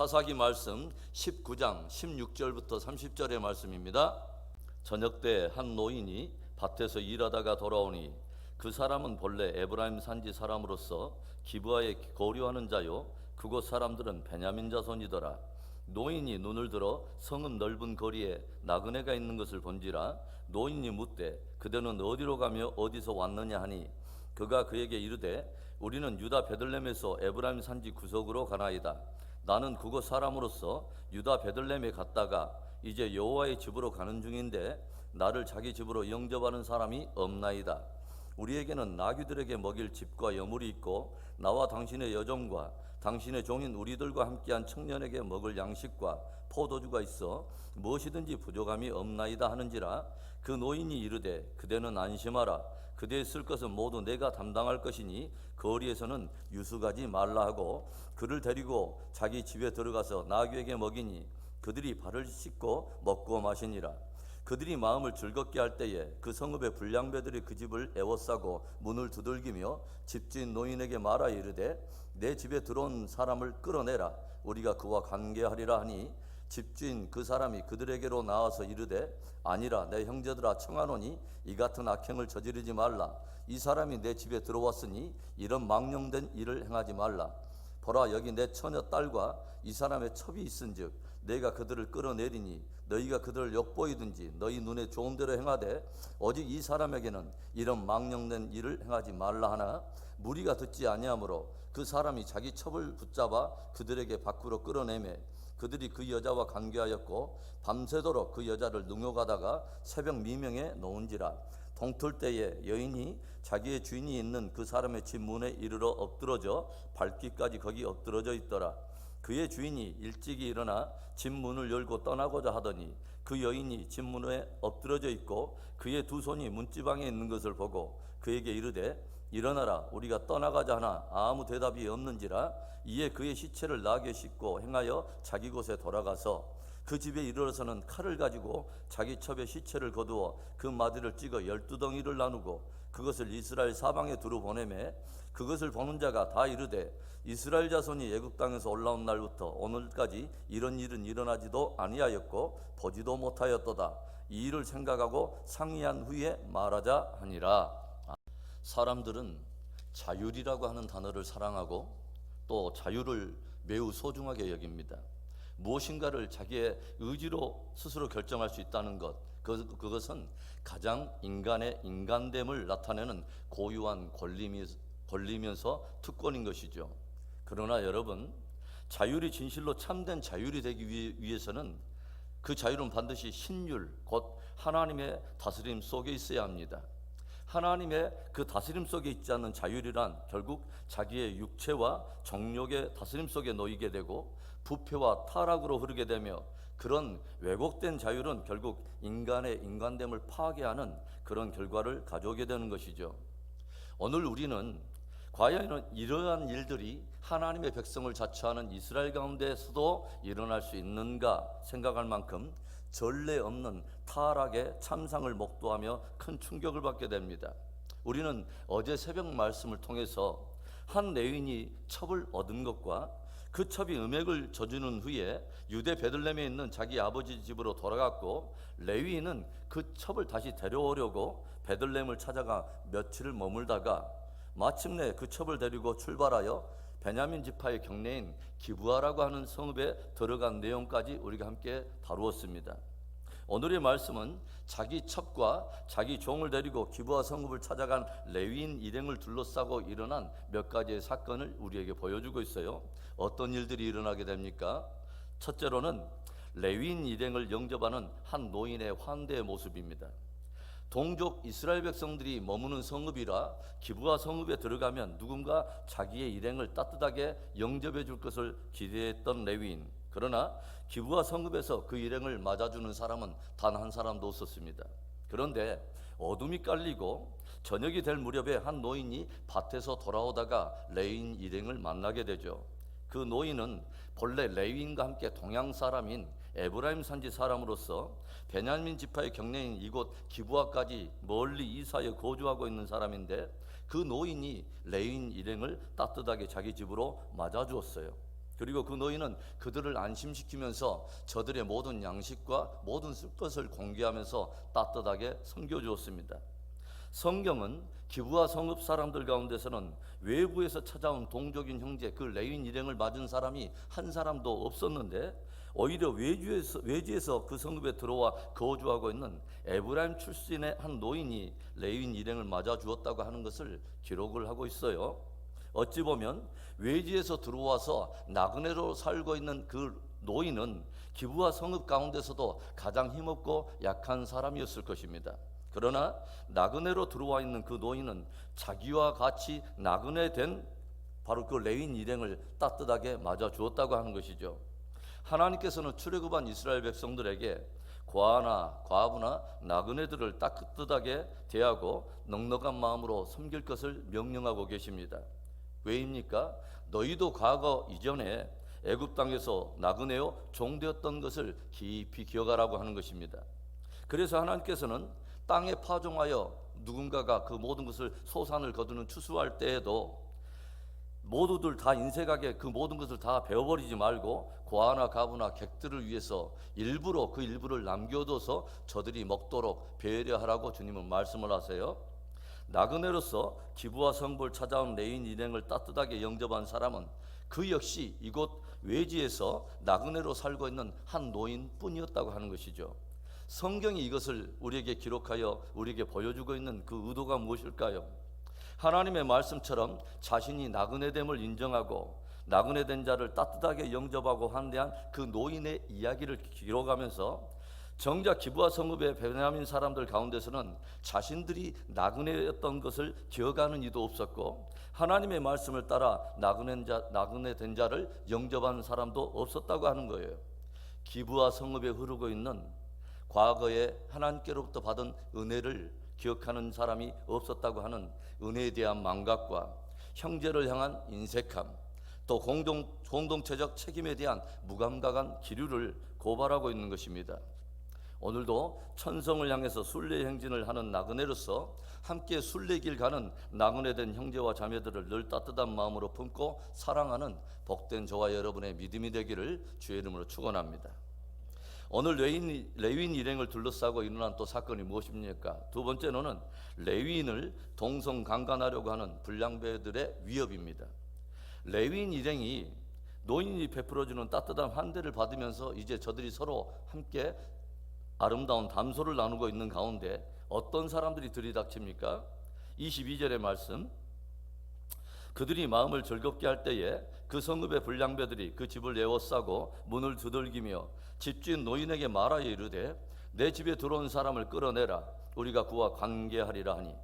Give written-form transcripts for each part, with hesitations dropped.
사사기 말씀 19장 16절부터 30절의 말씀입니다. 저녁 때 한 노인이 밭에서 일하다가 돌아오니 그 사람은 본래 에브라임 산지 사람으로서 기브아에 거류하는 자요 그곳 사람들은 베냐민 자손이더라. 노인이 눈을 들어 성읍 넓은 거리에 나그네가 있는 것을 본지라. 노인이 묻되 그대는 어디로 가며 어디서 왔느냐 하니 그가 그에게 이르되 우리는 유다 베들레헴에서 에브라임 산지 구석으로 가나이다. 나는 그곳 사람으로서 유다 베들레헴에 갔다가 이제 여호와의 집으로 가는 중인데 나를 자기 집으로 영접하는 사람이 없나이다. 우리에게는 나귀들에게 먹일 집과 여물이 있고 나와 당신의 여종과 당신의 종인 우리들과 함께한 청년에게 먹을 양식과 포도주가 있어 무엇이든지 부족함이 없나이다 하는지라. 그 노인이 이르되 그대는 안심하라. 그대의 쓸 것은 모두 내가 담당할 것이니 거리에서는 유숙하지 말라 하고 그를 데리고 자기 집에 들어가서 나귀에게 먹이니 그들이 발을 씻고 먹고 마시니라. 그들이 마음을 즐겁게 할 때에 그 성읍의 불량배들이 그 집을 에워싸고 문을 두들기며 집주인 노인에게 말하 이르되 내 집에 들어온 사람을 끌어내라. 우리가 그와 관계하리라 하니 집주인 그 사람이 그들에게로 나와서 이르되 아니라 내 형제들아 청하노니 이 같은 악행을 저지르지 말라. 이 사람이 내 집에 들어왔으니 이런 망령된 일을 행하지 말라. 보라 여기 내 처녀 딸과 이 사람의 첩이 있은즉 내가 그들을 끌어내리니 너희가 그들을 욕보이든지 너희 눈에 좋은 대로 행하되 오직 이 사람에게는 이런 망령된 일을 행하지 말라 하나 무리가 듣지 아니하므로 그 사람이 자기 첩을 붙잡아 그들에게 밖으로 끌어내매 그들이 그 여자와 관계하였고 밤새도록 그 여자를 능욕하다가 새벽 미명에 놓은지라. 동틀 때에 여인이 자기의 주인이 있는 그 사람의 집 문에 이르러 엎드러져 발기까지 거기 엎드러져 있더라. 그의 주인이 일찍이 일어나 집 문을 열고 떠나고자 하더니 그 여인이 집 문에 엎드러져 있고 그의 두 손이 문지방에 있는 것을 보고 그에게 이르되 일어나라 우리가 떠나가자 하나 아무 대답이 없는지라. 이에 그의 시체를 나귀에 싣고 행하여 자기 곳에 돌아가서 그 집에 이르러서는 칼을 가지고 자기 첩의 시체를 거두어 그 마디를 찍어 12덩이를 나누고 그것을 이스라엘 사방에 두루 보내매 그것을 보는 자가 다 이르되 이스라엘 자손이 애굽 땅에서 올라온 날부터 오늘까지 이런 일은 일어나지도 아니하였고 보지도 못하였도다. 이 일을 생각하고 상의한 후에 말하자 하니라. 사람들은 자율이라고 하는 단어를 사랑하고 또 자유를 매우 소중하게 여깁니다. 무엇인가를 자기의 의지로 스스로 결정할 수 있다는 것, 그것은 가장 인간의 인간됨을 나타내는 고유한 권리면서 특권인 것이죠. 그러나 여러분, 자율이 진실로 참된 자율이 되기 위해서는 그 자율은 반드시 신율, 곧 하나님의 다스림 속에 있어야 합니다. 하나님의 그 다스림 속에 있지 않는 자율이란 결국 자기의 육체와 정욕의 다스림 속에 놓이게 되고 부패와 타락으로 흐르게 되며 그런 왜곡된 자율은 결국 인간의 인간됨을 파괴하는 그런 결과를 가져오게 되는 것이죠. 오늘 우리는 과연 이러한 일들이 하나님의 백성을 자처하는 이스라엘 가운데에서도 일어날 수 있는가 생각할 만큼 전례 없는 타락의 참상을 목도하며 큰 충격을 받게 됩니다. 우리는 어제 새벽 말씀을 통해서 한 레위인이 첩을 얻은 것과 그 첩이 음액을 져주는 후에 유대 베들레헴에 있는 자기 아버지 집으로 돌아갔고 레위인은 그 첩을 다시 데려오려고 베들레헴을 찾아가 며칠을 머물다가 마침내 그 첩을 데리고 출발하여 베냐민 지파의 경내인 기브아라고 하는 성읍에 들어간 내용까지 우리가 함께 다루었습니다. 오늘의 말씀은 자기 첩과 자기 종을 데리고 기브아 성읍을 찾아간 레위인 일행을 둘러싸고 일어난 몇 가지의 사건을 우리에게 보여주고 있어요. 어떤 일들이 일어나게 됩니까? 첫째로는 레위인 일행을 영접하는 한 노인의 환대의 모습입니다. 동족 이스라엘 백성들이 머무는 성읍이라 기브아 성읍에 들어가면 누군가 자기의 일행을 따뜻하게 영접해 줄 것을 기대했던 레위인. 그러나 기브아 성읍에서 그 일행을 맞아주는 사람은 단 한 사람도 없었습니다. 그런데 어둠이 깔리고 저녁이 될 무렵에 한 노인이 밭에서 돌아오다가 레위인 일행을 만나게 되죠. 그 노인은 본래 레위인과 함께 동양 사람인 에브라임 산지 사람으로서 베냐민 지파의 경내인 이곳 기브아까지 멀리 이사하여 거주하고 있는 사람인데 그 노인이 레위인 일행을 따뜻하게 자기 집으로 맞아주었어요. 그리고 그 노인은 그들을 안심시키면서 저들의 모든 양식과 모든 쓸 것을 공개하면서 따뜻하게 섬겨주었습니다. 성경은 기부와 성읍 사람들 가운데서는 외부에서 찾아온 동족인 형제 그 레위인 일행을 맞은 사람이 한 사람도 없었는데, 오히려 외지에서 그 성읍에 들어와 거주하고 있는 에브라임 출신의 한 노인이 레위인 일행을 맞아 주었다고 하는 것을 기록을 하고 있어요. 어찌 보면 외지에서 들어와서 나그네로 살고 있는 그 노인은 기부와 성읍 가운데서도 가장 힘없고 약한 사람이었을 것입니다. 그러나 나그네로 들어와 있는 그 노인은 자기와 같이 나그네 된 바로 그 레위인 일행을 따뜻하게 맞아 주었다고 하는 것이죠. 하나님께서는 출애굽한 이스라엘 백성들에게 과나 과부나 나그네들을 따뜻하게 대하고 넉넉한 마음으로 섬길 것을 명령하고 계십니다. 왜입니까? 너희도 과거 이전에 애굽 땅에서 나그네요 종되었던 것을 깊이 기억하라고 하는 것입니다. 그래서 하나님께서는 땅에 파종하여 누군가가 그 모든 것을 소산을 거두는 추수할 때에도 모두들 다 인색하게 그 모든 것을 다 베어버리지 말고 고아나 가부나 객들을 위해서 일부러 그 일부를 남겨둬서 저들이 먹도록 배려하라고 주님은 말씀을 하세요. 나그네로서 기부와 성불 찾아온 레위인 일행을 따뜻하게 영접한 사람은 그 역시 이곳 외지에서 나그네로 살고 있는 한 노인뿐이었다고 하는 것이죠. 성경이 이것을 우리에게 기록하여 우리에게 보여주고 있는 그 의도가 무엇일까요? 하나님의 말씀처럼 자신이 나그네됨을 인정하고 나그네된 자를 따뜻하게 영접하고 환대한 그 노인의 이야기를 기록하면서 정작 기부와 성읍의 베냐민 사람들 가운데서는 자신들이 나그네였던 것을 기억하는 이도 없었고, 하나님의 말씀을 따라 나그네된 자를 영접한 사람도 없었다고 하는 거예요. 기부와 성읍에 흐르고 있는 과거에 하나님께로부터 받은 은혜를 기억하는 사람이 없었다고 하는 은혜에 대한 망각과 형제를 향한 인색함, 또 공동체적 책임에 대한 무감각한 기류를 고발하고 있는 것입니다. 오늘도 천성을 향해서 순례 행진을 하는 나그네로서 함께 순례길 가는 나그네된 형제와 자매들을 늘 따뜻한 마음으로 품고 사랑하는 복된 저와 여러분의 믿음이 되기를 주의 이름으로 축원합니다. 오늘 레위인 일행을 둘러싸고 일어난 또 사건이 무엇입니까? 두 번째로는 레위인을 동성강간하려고 하는 불량배들의 위협입니다. 레위인 일행이 노인이 베풀어주는 따뜻한 환대를 받으면서 이제 저들이 서로 함께 아름다운 담소를 나누고 있는 가운데 어떤 사람들이 들이닥칩니까? 22절의 말씀, 그들이 마음을 즐겁게 할 때에 그 성읍의 불량배들이 그 집을 에워싸고 문을 두들기며 집주인 노인에게 말하여 이르되 내 집에 들어온 사람을 끌어내라, 우리가 그와 관계하리라 하니,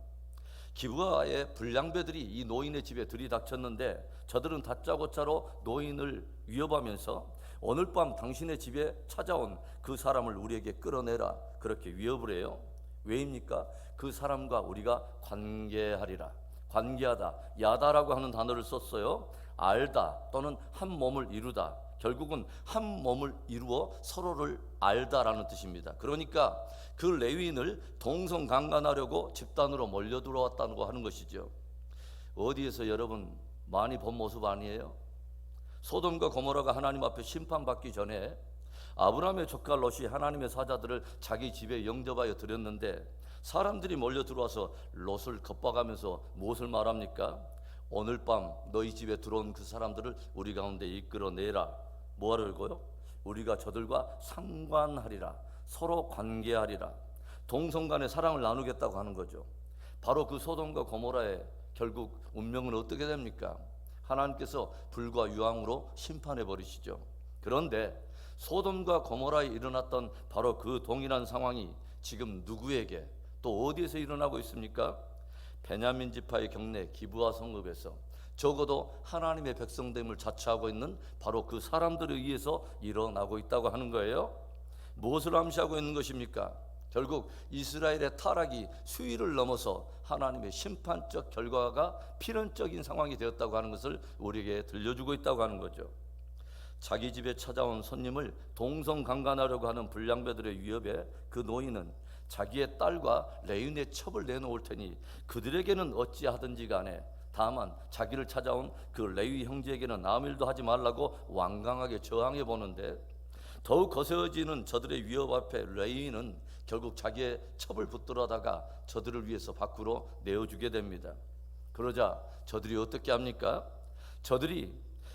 기부하의 불량배들이 이 노인의 집에 들이닥쳤는데 저들은 다짜고짜로 노인을 위협하면서 오늘 밤 당신의 집에 찾아온 그 사람을 우리에게 끌어내라, 그렇게 위협을 해요. 왜입니까? 그 사람과 우리가 관계하리라. 관계하다, 야다라고 하는 단어를 썼어요. 알다 또는 한 몸을 이루다, 결국은 한 몸을 이루어 서로를 알다라는 뜻입니다. 그러니까 그 레위인을 동성강간하려고 집단으로 몰려 들어왔다고 하는 것이죠. 어디에서 여러분 많이 본 모습 아니에요? 소돔과 고모라가 하나님 앞에 심판받기 전에 아브라함의 조카 롯이 하나님의 사자들을 자기 집에 영접하여 드렸는데 사람들이 몰려 들어와서 롯을 겁박하면서 무엇을 말합니까? 오늘 밤 너희 집에 들어온 그 사람들을 우리 가운데 이끌어내라. 뭐하려고요? 우리가 저들과 상관하리라, 서로 관계하리라, 동성간의 사랑을 나누겠다고 하는 거죠. 바로 그 소돔과 고모라의 결국 운명은 어떻게 됩니까? 하나님께서 불과 유황으로 심판해 버리시죠. 그런데 소돔과 고모라에 일어났던 바로 그 동일한 상황이 지금 누구에게 또 어디에서 일어나고 있습니까? 베냐민 지파의 경내 기브아 성읍에서 적어도 하나님의 백성됨을 자처하고 있는 바로 그 사람들에 의해서 일어나고 있다고 하는 거예요. 무엇을 암시하고 있는 것입니까? 결국 이스라엘의 타락이 수위를 넘어서 하나님의 심판적 결과가 필연적인 상황이 되었다고 하는 것을 우리에게 들려주고 있다고 하는 거죠. 자기 집에 찾아온 손님을 동성강간하려고 하는 불량배들의 위협에 그 노인은 자기의 딸과 레윈의 첩을 내놓을 테니 그들에게는 어찌하든지 간에 다만 자기를 찾아온 그 레위 형제에게는 아무 일도 하지 말라고 완강하게 저항해 보는데, 더욱 거세어지는 저들의 위협 앞에 레위인은 결국 자기의 첩을 붙들어다가 저들을 위해서 밖으로 내어주게 됩니다. 그러자 저들이 어떻게 합니까? 저들이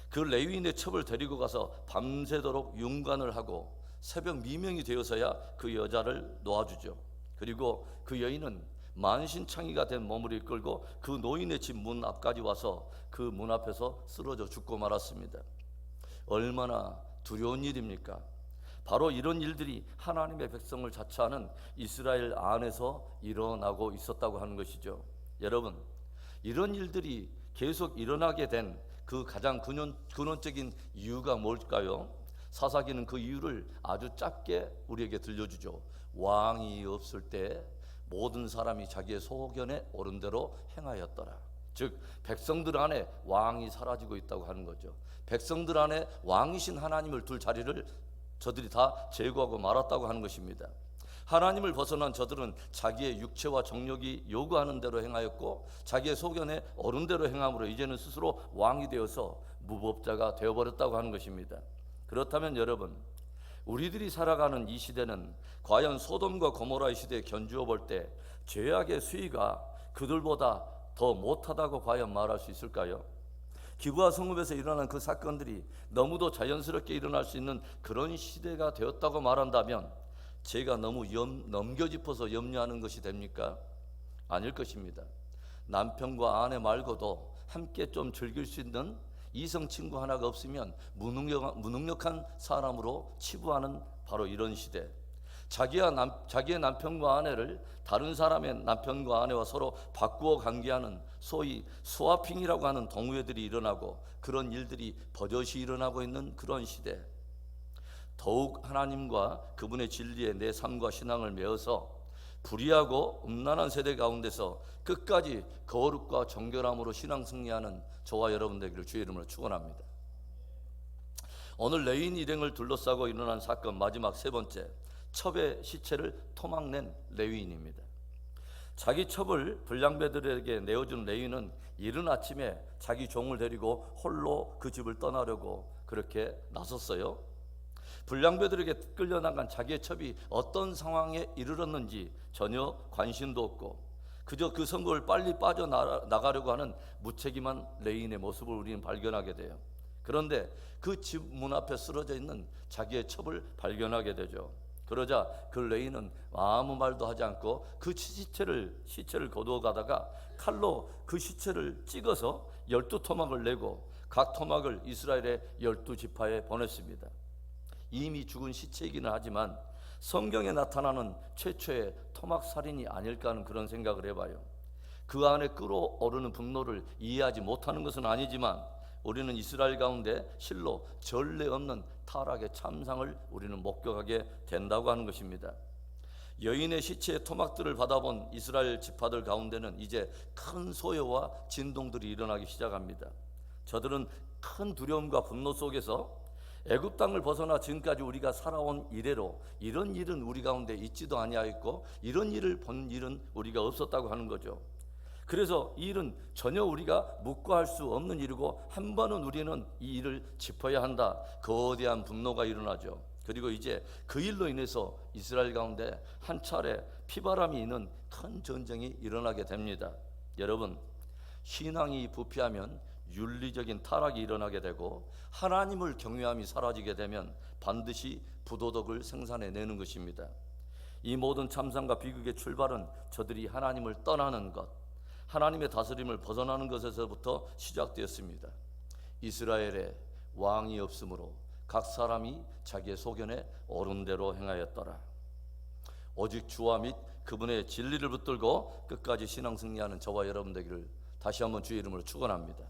그 레위인의 첩을 데리고 가서 밤새도록 윤관을 하고 새벽 미명이 되어서야 그 여자를 놓아주죠. 그리고 그 여인은 만신창이가 된 몸을 이끌고 그 노인의 집 문 앞까지 와서 그 문 앞에서 쓰러져 죽고 말았습니다. 얼마나 두려운 일입니까? 바로 이런 일들이 하나님의 백성을 자처하는 이스라엘 안에서 일어나고 있었다고 하는 것이죠. 여러분, 이런 일들이 계속 일어나게 된 그 가장 근원적인 이유가 뭘까요? 사사기는 그 이유를 아주 짧게 우리에게 들려주죠. 왕이 없을 때 모든 사람이 자기의 소견에 옳은 대로 행하였더라. 즉 백성들 안에 왕이 사라지고 있다고 하는 거죠. 백성들 안에 왕이신 하나님을 둘 자리를 저들이 다 제거하고 말았다고 하는 것입니다. 하나님을 벗어난 저들은 자기의 육체와 정욕이 요구하는 대로 행하였고 자기의 소견에 옳은 대로 행함으로 이제는 스스로 왕이 되어서 무법자가 되어버렸다고 하는 것입니다. 그렇다면 여러분, 우리들이 살아가는 이 시대는 과연 소돔과 고모라의 시대에 견주어 볼 때 죄악의 수위가 그들보다 더 못하다고 과연 말할 수 있을까요? 기브아 성읍에서 일어난 그 사건들이 너무도 자연스럽게 일어날 수 있는 그런 시대가 되었다고 말한다면 제가 너무 넘겨짚어서 염려하는 것이 됩니까? 아닐 것입니다. 남편과 아내 말고도 함께 좀 즐길 수 있는 이성 친구 하나가 없으면 무능력한 사람으로 치부하는 바로 이런 시대. 자기의 남편과 아내를 다른 사람의 남편과 아내와 서로 바꾸어 관계하는 소위 스와핑이라고 하는 동우회들이 일어나고 그런 일들이 버젓이 일어나고 있는 그런 시대. 더욱 하나님과 그분의 진리에 내 삶과 신앙을 메어서 불의하고 음란한 세대 가운데서 끝까지 거룩과 정결함으로 신앙 승리하는 저와 여러분 되기를 주의 이름으로 축원합니다. 오늘 레위인 일행을 둘러싸고 일어난 사건 마지막 세 번째, 첩의 시체를 토막낸 레위인입니다. 자기 첩을 불량배들에게 내어준 레위인은 이른 아침에 자기 종을 데리고 홀로 그 집을 떠나려고 그렇게 나섰어요. 불량배들에게 끌려나간 자기의 첩이 어떤 상황에 이르렀는지 전혀 관심도 없고 그저 그 성곽을 빨리 빠져나가려고 하는 무책임한 레위인의 모습을 우리는 발견하게 돼요. 그런데 그 집 문 앞에 쓰러져 있는 자기의 첩을 발견하게 되죠. 그러자 그 레위인은 아무 말도 하지 않고 그 시체를 거두어 가다가 칼로 그 시체를 찍어서 12토막을 내고 각 토막을 이스라엘의 12지파에 보냈습니다. 이미 죽은 시체이기는 하지만 성경에 나타나는 최초의 토막살인이 아닐까 하는 그런 생각을 해봐요. 그 안에 끓어오르는 분노를 이해하지 못하는 것은 아니지만 우리는 이스라엘 가운데 실로 전례 없는 타락의 참상을 우리는 목격하게 된다고 하는 것입니다. 여인의 시체의 토막들을 받아본 이스라엘 지파들 가운데는 이제 큰 소요와 진동들이 일어나기 시작합니다. 저들은 큰 두려움과 분노 속에서 애굽 땅을 벗어나 지금까지 우리가 살아온 이래로 이런 일은 우리 가운데 있지도 아니하였고 이런 일을 본 일은 우리가 없었다고 하는 거죠. 그래서 이 일은 전혀 우리가 묵과할 수 없는 일이고 한 번은 우리는 이 일을 짚어야 한다. 거대한 분노가 일어나죠. 그리고 이제 그 일로 인해서 이스라엘 가운데 한 차례 피바람이 있는 큰 전쟁이 일어나게 됩니다. 여러분, 신앙이 부패하면 윤리적인 타락이 일어나게 되고 하나님을 경외함이 사라지게 되면 반드시 부도덕을 생산해내는 것입니다. 이 모든 참상과 비극의 출발은 저들이 하나님을 떠나는 것, 하나님의 다스림을 벗어나는 것에서부터 시작되었습니다. 이스라엘에 왕이 없으므로 각 사람이 자기의 소견에 옳은 대로 행하였더라. 오직 주와 및 그분의 진리를 붙들고 끝까지 신앙 승리하는 저와 여러분 되기를 다시 한번 주의 이름으로 축원합니다.